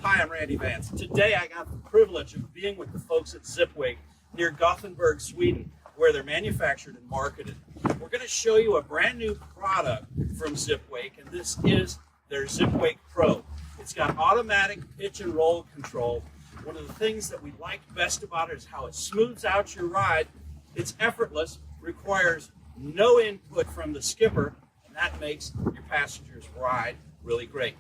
Hi, I'm Randy Vance. Today I got the privilege of being with the folks at Zipwake near Gothenburg, Sweden, where they're manufactured and marketed. We're going to show you a brand new product from Zipwake, and this is their Zipwake PRO. It's got automatic pitch and roll control. One of the things that we like best about it is how it smooths out your ride. It's effortless, requires no input from the skipper, and that makes your passengers' ride really great.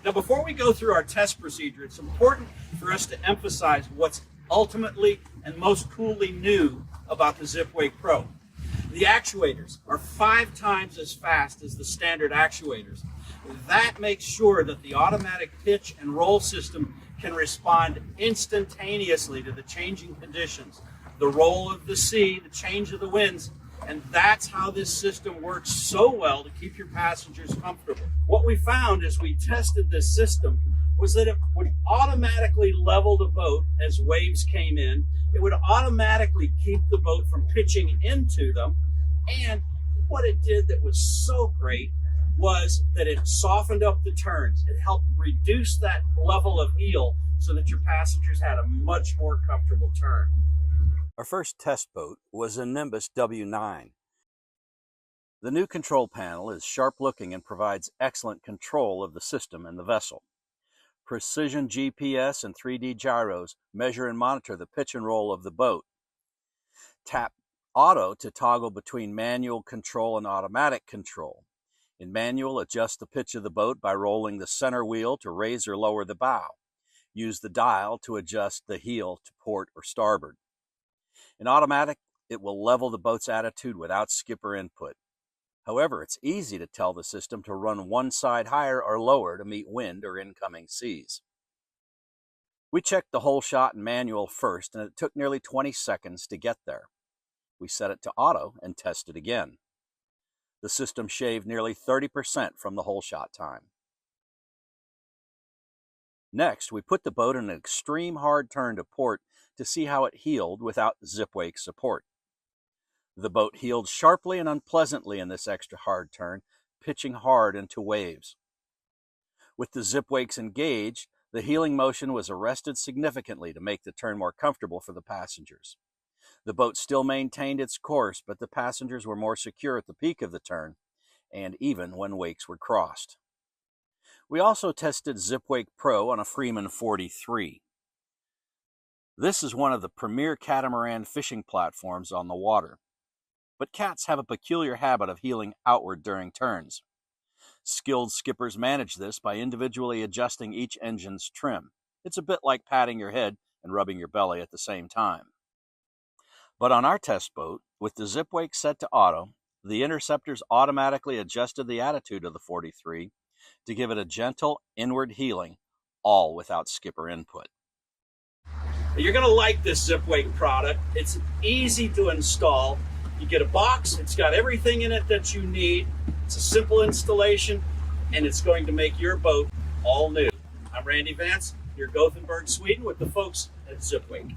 Now, before we go through our test procedure, it's important for us to emphasize what's ultimately and most coolly new about the Zipwake PRO. The actuators are 5 times as fast as the standard actuators. That makes sure that the automatic pitch and roll system can respond instantaneously to the changing conditions, the roll of the sea, the change of the winds, and that's how this system works so well to keep your passengers comfortable. What we found as we tested this system was that it would automatically level the boat as waves came in. It would automatically keep the boat from pitching into them. And what it did that was so great was that it softened up the turns. It helped reduce that level of heel so that your passengers had a much more comfortable turn. Our first test boat was a Nimbus W9. The new control panel is sharp-looking and provides excellent control of the system and the vessel. Precision GPS and 3D gyros measure and monitor the pitch and roll of the boat. Tap Auto to toggle between manual control and automatic control. In manual, adjust the pitch of the boat by rolling the center wheel to raise or lower the bow. Use the dial to adjust the heel to port or starboard. In automatic, it will level the boat's attitude without skipper input. However, it's easy to tell the system to run one side higher or lower to meet wind or incoming seas. We checked the whole shot in manual first, and it took nearly 20 seconds to get there. We set it to auto and tested again. The system shaved nearly 30% from the whole shot time. Next, we put the boat in an extreme hard turn to port to see how it heeled without Zipwake support. The boat heeled sharply and unpleasantly in this extra hard turn, pitching hard into waves. With the Zipwakes engaged, the heeling motion was arrested significantly to make the turn more comfortable for the passengers. The boat still maintained its course, but the passengers were more secure at the peak of the turn, and even when wakes were crossed. We also tested Zipwake PRO on a Freeman 43. This is one of the premier catamaran fishing platforms on the water. But cats have a peculiar habit of heeling outward during turns. Skilled skippers manage this by individually adjusting each engine's trim. It's a bit like patting your head and rubbing your belly at the same time. But on our test boat, with the Zipwake set to auto, the interceptors automatically adjusted the attitude of the 43 to give it a gentle inward heeling, all without skipper input. You're going to like this Zipwake product. It's easy to install. You get a box, it's got everything in it that you need. It's a simple installation, and it's going to make your boat all new. I'm Randy Vance, near Gothenburg, Sweden, with the folks at Zipwake.